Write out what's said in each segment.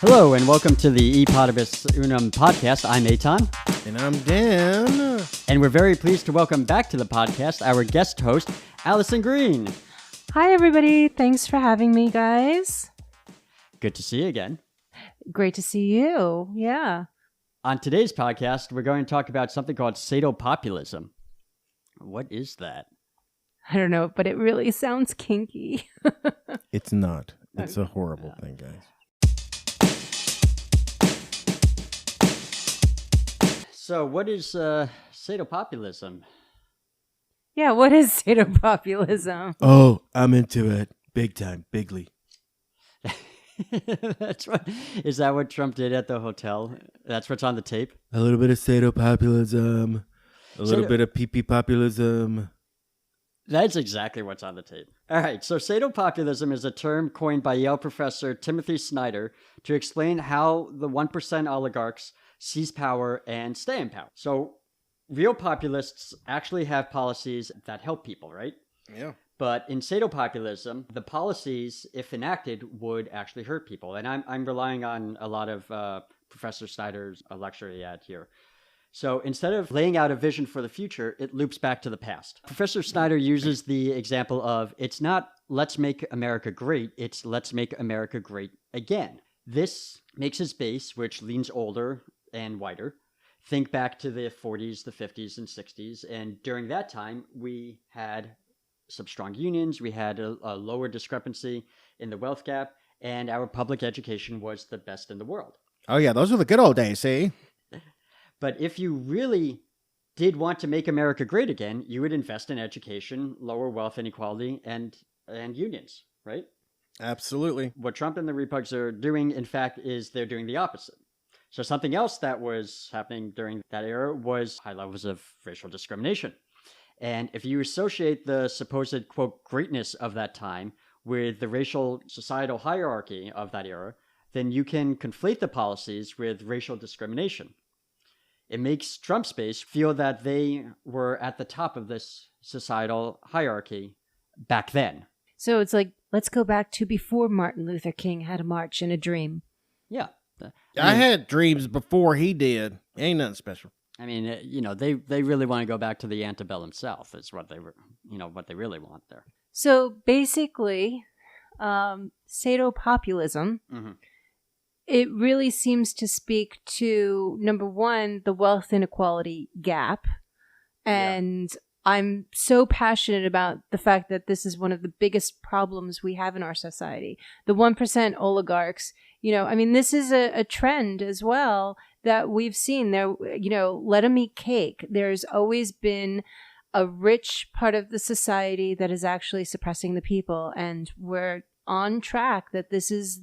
Hello and welcome to the E Potibus Unum podcast. I'm Eitan. And I'm Dan. And we're very pleased to welcome back to the podcast our guest host, Allison Green. Hi, everybody. Thanks for having me, guys. Good to see you again. Great to see you. Yeah. On today's podcast, we're going to talk about something called Sadopopulism. What is that? I don't know, but it really sounds kinky. It's not. It's a horrible thing, guys. So what is Sadopopulism? Yeah, what is Sadopopulism? Oh, I'm into it. Big time. Bigly. That's what. Is that what Trump did at the hotel? That's what's on the tape? A little bit of Sadopopulism. A little bit of pee-pee populism. That's exactly what's on the tape. All right, so Sadopopulism is a term coined by Yale professor Timothy Snyder to explain how the 1% oligarchs seize power and stay in power. So real populists actually have policies that help people, right? Yeah. But in Sadopopulism, the policies, if enacted, would actually hurt people. And I'm relying on a lot of Professor Snyder's lecture he had here. So instead of laying out a vision for the future, it loops back to the past. Professor Snyder uses the example of, it's not let's make America great, it's let's make America great again. This makes his base, which leans older and wider, think back to the 40s, the 50s, and 60s. And during that time, we had some strong unions, we had a lower discrepancy in the wealth gap, and our public education was the best in the world. Oh, yeah. Those were the good old days, see? But if you really did want to make America great again, you would invest in education, lower wealth inequality, and unions, right? Absolutely. What Trump and the Republicans are doing, in fact, is they're doing the opposite. So something else that was happening during that era was high levels of racial discrimination. And if you associate the supposed, quote, greatness of that time with the racial societal hierarchy of that era, then you can conflate the policies with racial discrimination. It makes Trump's base feel that they were at the top of this societal hierarchy back then. So it's like, let's go back to before Martin Luther King had a march and a dream. Yeah. I had dreams before he did. Ain't nothing special. I mean, they really want to go back to the antebellum South is what they were, what they really want there. So basically, Sadopopulism, it really seems to speak to, number one, the wealth inequality gap. And I'm so passionate about the fact that this is one of the biggest problems we have in our society. The 1% oligarchs, this is a trend as well that we've seen there, let them eat cake. There's always been a rich part of the society that is actually suppressing the people. And we're on track that this is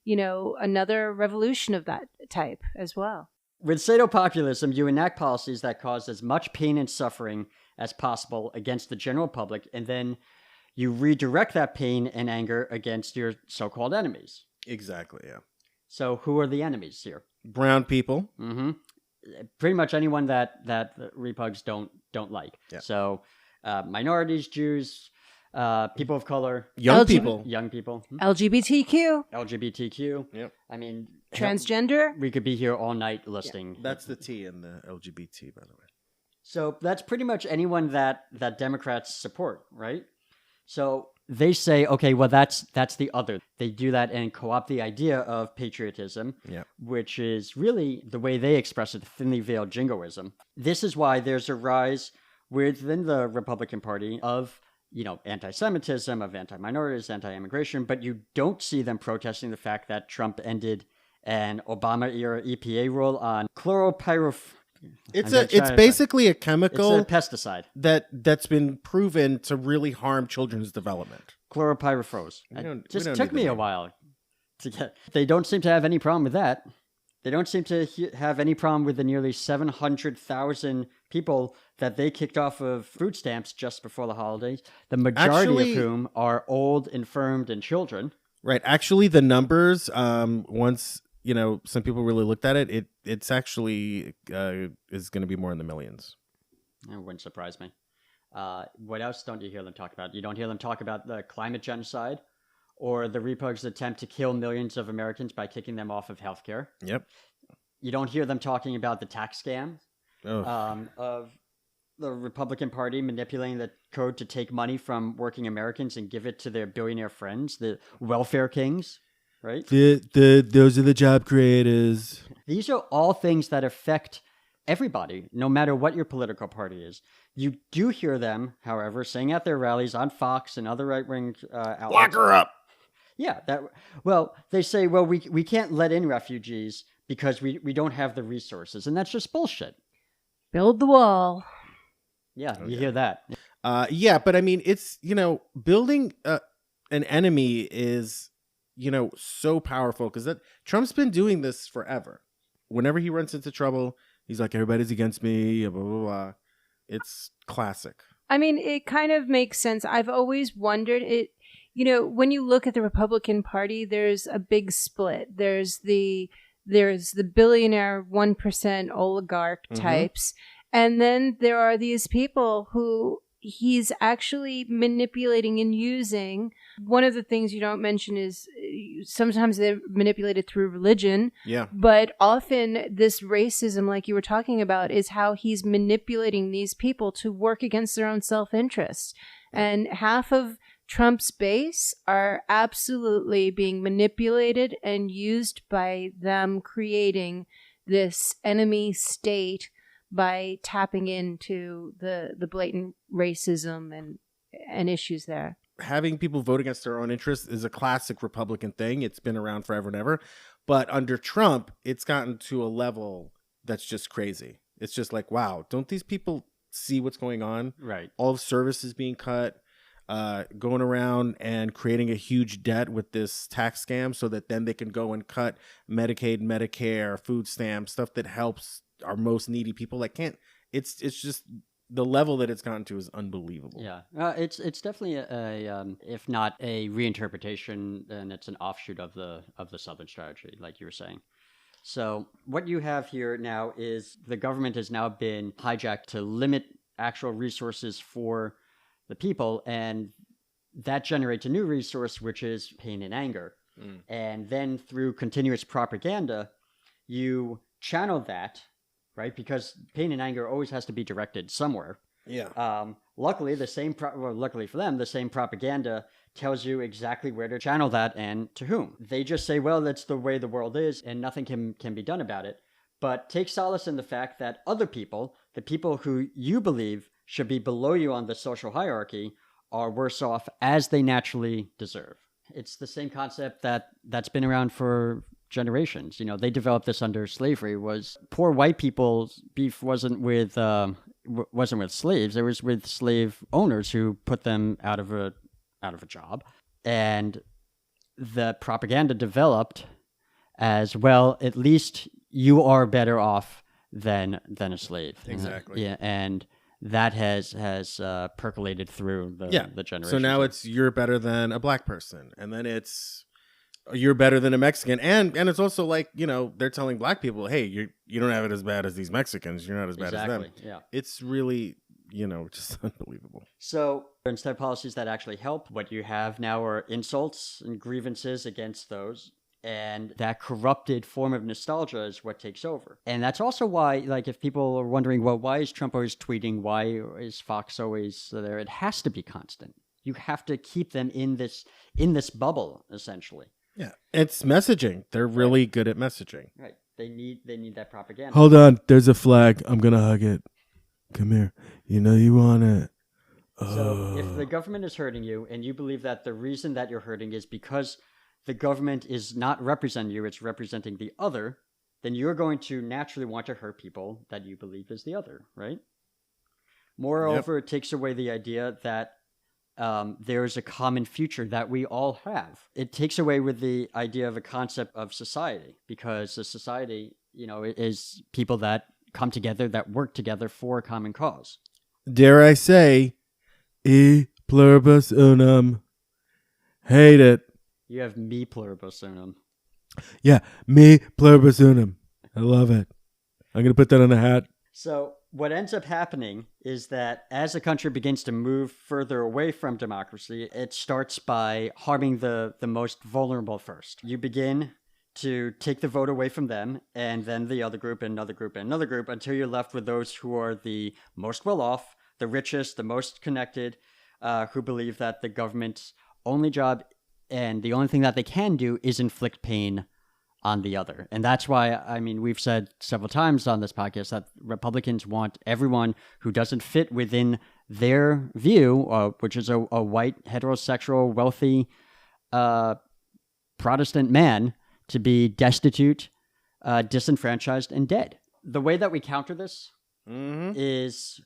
another revolution of that type as well. With Sadopopulism, you enact policies that cause as much pain and suffering as possible against the general public, and then you redirect that pain and anger against your so-called enemies. Exactly, yeah. So who are the enemies here? Brown people. Mm-hmm. Pretty much anyone that repugs don't like. Yeah. So minorities, Jews, people of color, Young people. LGBTQ. Yep. I mean, Transgender. We could be here all night listing. Yeah, that's the T in the LGBT, by the way. So that's pretty much anyone that Democrats support, right? So they say, okay, well, that's the other. They do that and co-opt the idea of patriotism, which is really the way they express it, thinly veiled jingoism. This is why there's a rise within the Republican Party of anti-Semitism, of anti-minorities, anti-immigration, but you don't see them protesting the fact that Trump ended an Obama-era EPA rule on chloropyrifos. It's basically a chemical. It's a pesticide that's been proven to really harm children's development. Chloropyrifos. It just took me a while to get. They don't seem to have any problem with that. They don't seem to have any problem with the nearly 700,000 people that they kicked off of food stamps just before the holidays, the majority of whom are old, infirmed, and children. Right. Actually, the numbers, once some people really looked at it, it's actually is going to be more in the millions. It wouldn't surprise me. What else don't you hear them talk about? You don't hear them talk about the climate genocide or the Republicans' attempt to kill millions of Americans by kicking them off of healthcare. Yep. You don't hear them talking about the tax scam Oh. of the Republican Party manipulating the code to take money from working Americans and give it to their billionaire friends, the welfare kings, right? Those are the job creators. These are all things that affect everybody, no matter what your political party is. You do hear them, however, saying at their rallies on Fox and other right-wing outlets. Lock her up. Yeah, they say, well, we can't let in refugees because we don't have the resources, and that's just bullshit. Build the wall. Yeah, you hear that. Yeah, but I mean, it's, building an enemy is, so powerful because Trump's been doing this forever. Whenever he runs into trouble, he's like, everybody's against me, blah, blah, blah. It's classic. I mean, it kind of makes sense. I've always wondered when you look at the Republican Party, there's a big split. There's the billionaire 1% oligarch types. And then there are these people who he's actually manipulating and using. One of the things you don't mention is sometimes they're manipulated through religion. Yeah. But often this racism, like you were talking about, is how he's manipulating these people to work against their own self-interest. And half of Trump's base are absolutely being manipulated and used by them creating this enemy state by tapping into the blatant racism and issues there. Having people vote against their own interests is a classic Republican thing. It's been around forever and ever. But under Trump, it's gotten to a level that's just crazy. It's just like, wow, don't these people see what's going on? Right. All of services being cut, going around and creating a huge debt with this tax scam so that then they can go and cut Medicaid, Medicare, food stamps, stuff that helps our most needy people. It's just the level that it's gotten to is unbelievable. Yeah, it's definitely a if not a reinterpretation, then it's an offshoot of the Southern strategy, like you were saying. So what you have here now is the government has now been hijacked to limit actual resources for the people, and that generates a new resource, which is pain and anger. And then through continuous propaganda, you channel that, right? Because pain and anger always has to be directed somewhere. Yeah. Luckily, luckily for them, the same propaganda tells you exactly where to channel that and to whom. They just say, well, that's the way the world is and nothing can be done about it. But take solace in the fact that other people, the people who you believe should be below you on the social hierarchy, are worse off as they naturally deserve. It's the same concept that's been around for generations. They developed this under slavery. Was poor white people's beef wasn't with slaves. It was with slave owners who put them out of a job. And the propaganda developed as, well, at least you are better off than a slave. Exactly. Yeah, and that has percolated through the generation. So now it's you're better than a black person, and then it's you're better than a Mexican, and it's also like, they're telling black people, hey, you don't have it as bad as these Mexicans. You're not as bad as them. Yeah. It's really, just unbelievable. So instead of policies that actually help, what you have now are insults and grievances against those. And that corrupted form of nostalgia is what takes over. And that's also why, like, if people are wondering, well, why is Trump always tweeting? Why is Fox always there? It has to be constant. You have to keep them in this bubble, essentially. Yeah, it's messaging. They're really good at messaging. Right. They need that propaganda. Hold on. There's a flag. I'm going to hug it. Come here. You want it. So if the government is hurting you and you believe that the reason that you're hurting is because the government is not representing you, it's representing the other, then you're going to naturally want to hurt people that you believe is the other, right? Moreover, It takes away the idea that there is a common future that we all have. It takes away with the idea of a concept of society, because the society, is people that come together, that work together for a common cause. Dare I say, e pluribus unum. Hate it. You have me pluribus unum. Yeah, me pluribus unum. I love it. I'm going to put that on a hat. So what ends up happening is that as a country begins to move further away from democracy, it starts by harming the most vulnerable first. You begin to take the vote away from them, and then the other group, and another group, and another group, until you're left with those who are the most well-off, the richest, the most connected, who believe that the government's only job and the only thing that they can do is inflict pain on the other. And that's why, I mean, we've said several times on this podcast that Republicans want everyone who doesn't fit within their view, which is a white, heterosexual, wealthy Protestant man, to be destitute, disenfranchised, and dead. The way that we counter this is,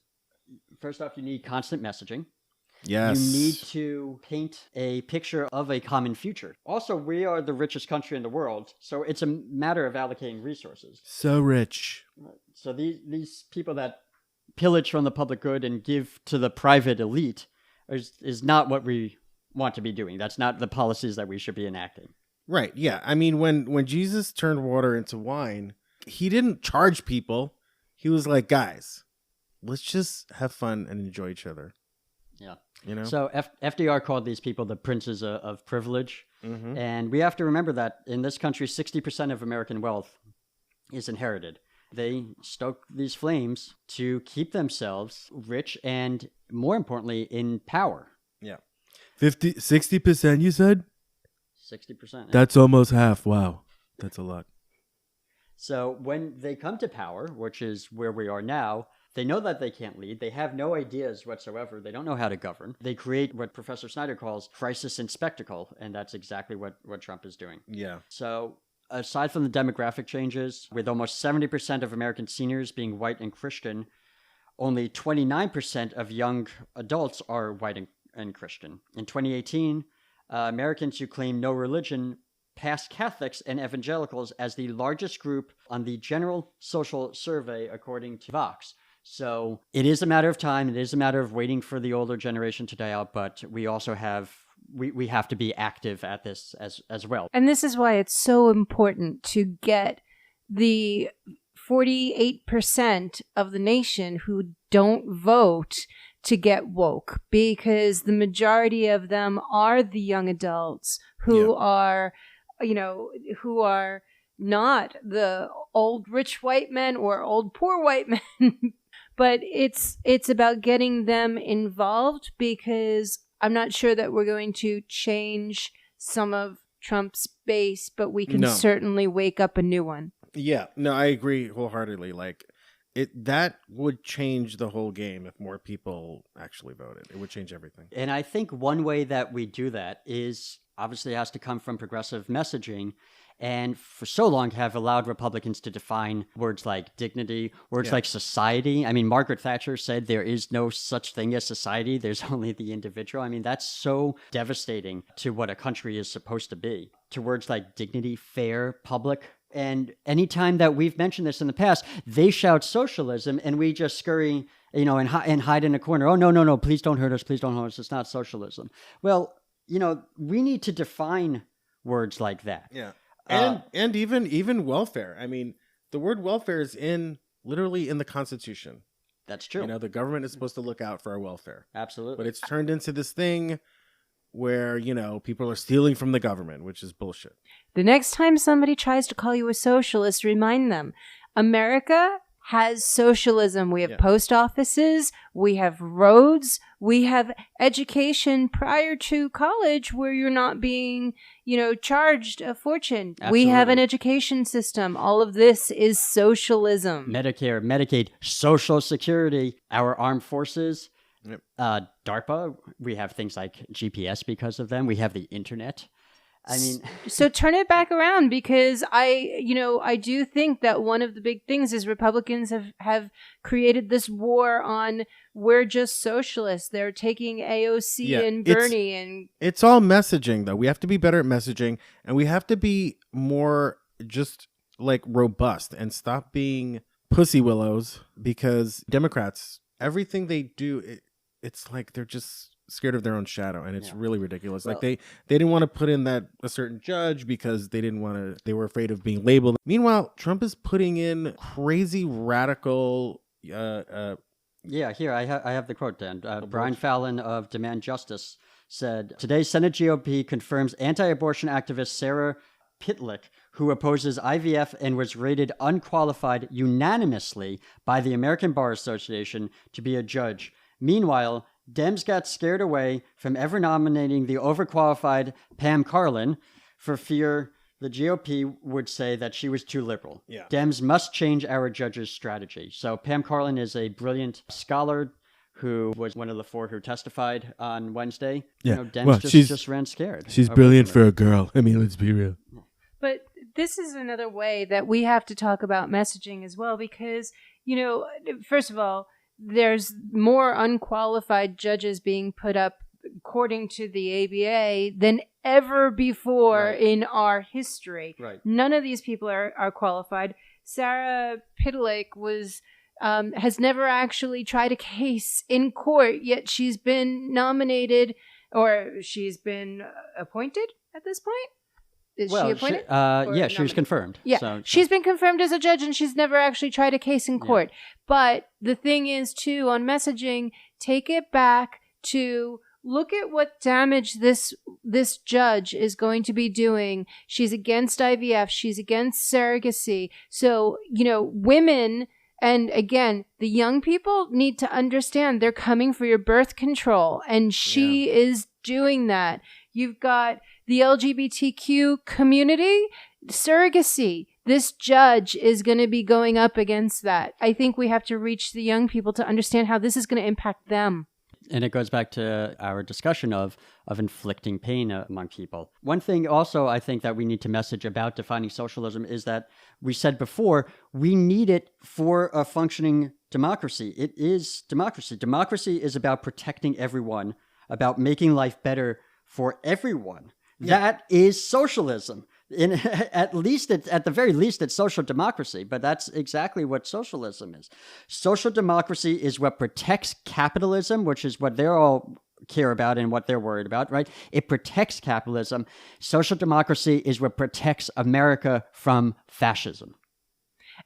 first off, you need constant messaging. Yes. You need to paint a picture of a common future. Also, we are the richest country in the world, so it's a matter of allocating resources. So rich. So these people that pillage from the public good and give to the private elite is not what we want to be doing. That's not the policies that we should be enacting. Right, yeah. I mean, when Jesus turned water into wine, he didn't charge people. He was like, guys, let's just have fun and enjoy each other. Yeah. You know? So FDR called these people the princes of privilege. And we have to remember that in this country, 60% of American wealth is inherited. They stoke these flames to keep themselves rich and, more importantly, in power. Yeah. 60%, you said? 60%. That's almost half. Wow. That's a lot. So when they come to power, which is where we are now, they know that they can't lead. They have no ideas whatsoever. They don't know how to govern. They create what Professor Snyder calls crisis and spectacle, and that's exactly what Trump is doing. Yeah. So aside from the demographic changes, with almost 70% of American seniors being white and Christian, only 29% of young adults are white and Christian. In 2018, Americans who claim no religion passed Catholics and evangelicals as the largest group on the General Social Survey, according to Vox. So it is a matter of time. It is a matter of waiting for the older generation to die out, but we also have we have to be active at this as well. And this is why it's so important to get the 48% of the nation who don't vote to get woke, because the majority of them are the young adults who are, who are not the old rich white men or old poor white men. But it's about getting them involved, because I'm not sure that we're going to change some of Trump's base, but we can certainly wake up a new one. Yeah, no, I agree wholeheartedly. Like, that would change the whole game if more people actually voted. It would change everything. And I think one way that we do that is obviously it has to come from progressive messaging. And for so long have allowed Republicans to define words like dignity, words like society. I mean, Margaret Thatcher said there is no such thing as society. There's only the individual. I mean, that's so devastating to what a country is supposed to be. To words like dignity, fair, public. And anytime that we've mentioned this in the past, they shout socialism and we just scurry, and hide in a corner. Oh, no, please don't hurt us. Please don't hurt us. It's not socialism. Well, we need to define words like that. Yeah. And even welfare. I mean, the word welfare is literally in the Constitution. That's true. The government is supposed to look out for our welfare. Absolutely. But it's turned into this thing where, people are stealing from the government, which is bullshit. The next time somebody tries to call you a socialist, remind them, America has socialism. We have post offices, we have roads, we have education prior to college where you're not being, charged a fortune. Absolutely. We have an education system. All of this is socialism. Medicare, Medicaid, Social Security, our armed forces, DARPA. We have things like GPS because of them. We have the internet. I mean, so turn it back around, because I do think that one of the big things is Republicans have created this war on we're just socialists. They're taking AOC and Bernie and it's all messaging though. We have to be better at messaging, and we have to be more just like robust and stop being pussy willows, because Democrats, everything they do, it's like they're just scared of their own shadow, and it's really ridiculous. Well, like they didn't want to put in a certain judge because they were afraid of being labeled. Meanwhile, Trump is putting in crazy radical Yeah, here I have the quote, Dan. Brian Fallon of Demand Justice said, "Today's Senate GOP confirms anti-abortion activist Sarah Pitlick, who opposes IVF and was rated unqualified unanimously by the American Bar Association to be a judge. Meanwhile, Dems got scared away from ever nominating the overqualified Pam Karlan for fear the GOP would say that she was too liberal. Yeah. Dems must change our judges' strategy." So Pam Karlan is a brilliant scholar who was one of the 4 who testified on Wednesday. Yeah. Dems just ran scared. She's brilliant for a girl. I mean, let's be real. But this is another way that we have to talk about messaging as well, because, first of all, there's more unqualified judges being put up, according to the ABA, than ever before in our history. Right. None of these people are qualified. Sarah Pitlick has never actually tried a case in court, yet she's been nominated, or she's been appointed at this point. Is she appointed? She was confirmed. Yeah, so. She's been confirmed as a judge, and she's never actually tried a case in court. Yeah. But the thing is, too, on messaging, take it back to look at what damage this judge is going to be doing. She's against IVF. She's against surrogacy. So, women, and again, the young people need to understand they're coming for your birth control, and she is doing that. You've got the LGBTQ community, surrogacy. This judge is going to be going up against that. I think we have to reach the young people to understand how this is going to impact them. And it goes back to our discussion of inflicting pain among people. One thing also I think that we need to message about defining socialism is that we said before, we need it for a functioning democracy. It is democracy. Democracy is about protecting everyone, about making life better for everyone. Yeah. That is socialism. At the very least, it's social democracy, but that's exactly what socialism is. Social democracy is what protects capitalism, which is what they all care about and what they're worried about, right? It protects capitalism. Social democracy is what protects America from fascism.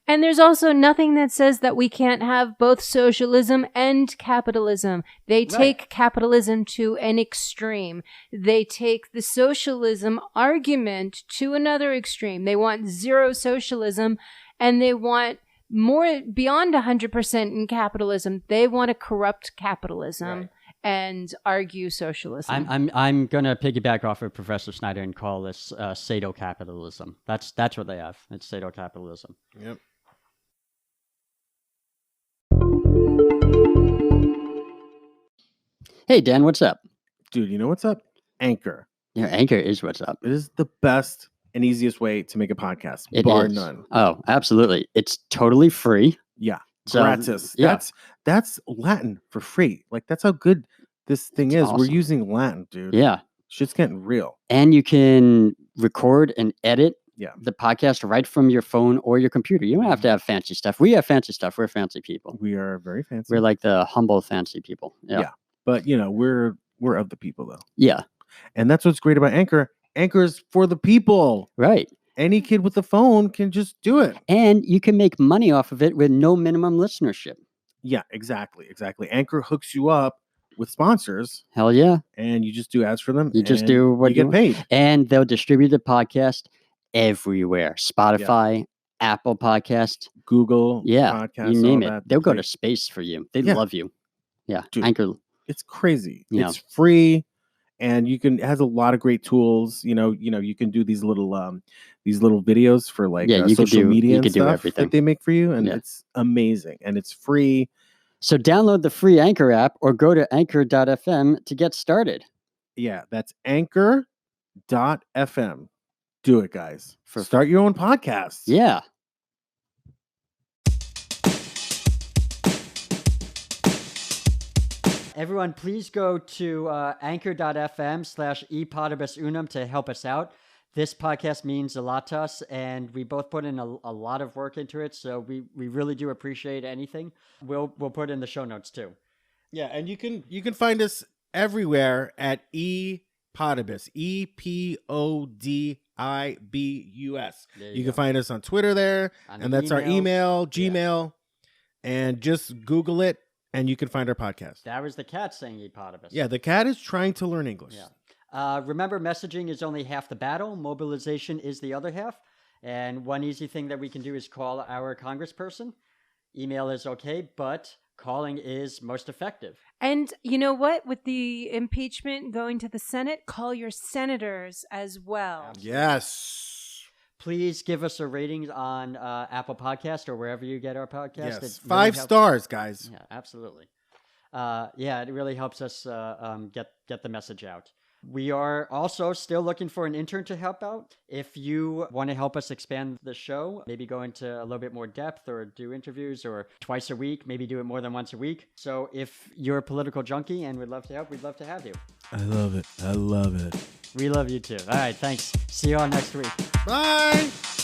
And there's also nothing that says that we can't have both socialism and capitalism. They take capitalism to an extreme. They take the socialism argument to another extreme. They want zero socialism, and they want more beyond 100% in capitalism. They want to corrupt capitalism and argue socialism. I'm gonna piggyback off of Professor Snyder and call this Sadocapitalism. That's what they have. It's Sadocapitalism. Yep. Hey Dan, what's up? Dude, you know what's up? Anchor. Yeah, Anchor is what's up. It is the best and easiest way to make a podcast, bar none. Oh, absolutely. It's totally free. Yeah. So, gratis. Yeah. That's Latin for free. Like, that's how good this thing is. Awesome. We're using Latin, dude. Yeah. Shit's getting real. And you can record and edit the podcast right from your phone or your computer. You don't have to have fancy stuff. We have fancy stuff. We're fancy people. We are very fancy. We're like the humble, fancy people. Yeah. But, we're of the people, though. Yeah. And that's what's great about Anchor. Anchor is for the people. Right. Any kid with a phone can just do it. And you can make money off of it with no minimum listenership. Yeah, exactly. Anchor hooks you up with sponsors. Hell yeah. And you just do ads for them. You just do what you get paid. And they'll distribute the podcast everywhere. Spotify, Apple Podcast, Google Podcasts, you name it. They'll go to space for you. They love you. Yeah. Dude, Anchor. It's crazy. It's free. And it has a lot of great tools. You can do these little videos for like social media and stuff that they make for you, and it's amazing. And it's free. So download the free Anchor app or go to anchor.fm to get started. Yeah, that's anchor.fm. Do it, guys. Start your own podcast. Yeah. Everyone, please go to anchor.fm/epodibus to help us out. This podcast means a lot to us, and we both put in a lot of work into it, so we really do appreciate anything. We'll put in the show notes, too. Yeah, and you can find us everywhere at epodibus, EPODIBUS. You can find us on Twitter there, and that's our email, Gmail. and just Google it, and you can find our podcast. That was the cat saying Epodibus. Yeah, the cat is trying to learn English. Yeah. Remember, messaging is only half the battle. Mobilization is the other half. And one easy thing that we can do is call our congressperson. Email is okay, but calling is most effective. And you know what? With the impeachment going to the Senate, call your senators as well. Absolutely. Yes. Please give us a rating on Apple Podcast or wherever you get our podcast. Yes. It 5 really stars, guys. Yeah, absolutely. It really helps us get the message out. We are also still looking for an intern to help out. If you want to help us expand the show, maybe go into a little bit more depth or do interviews or twice a week, maybe do it more than once a week. So if you're a political junkie and would love to help, we'd love to have you. I love it. I love it. We love you too. All right, thanks. See you all next week. Bye.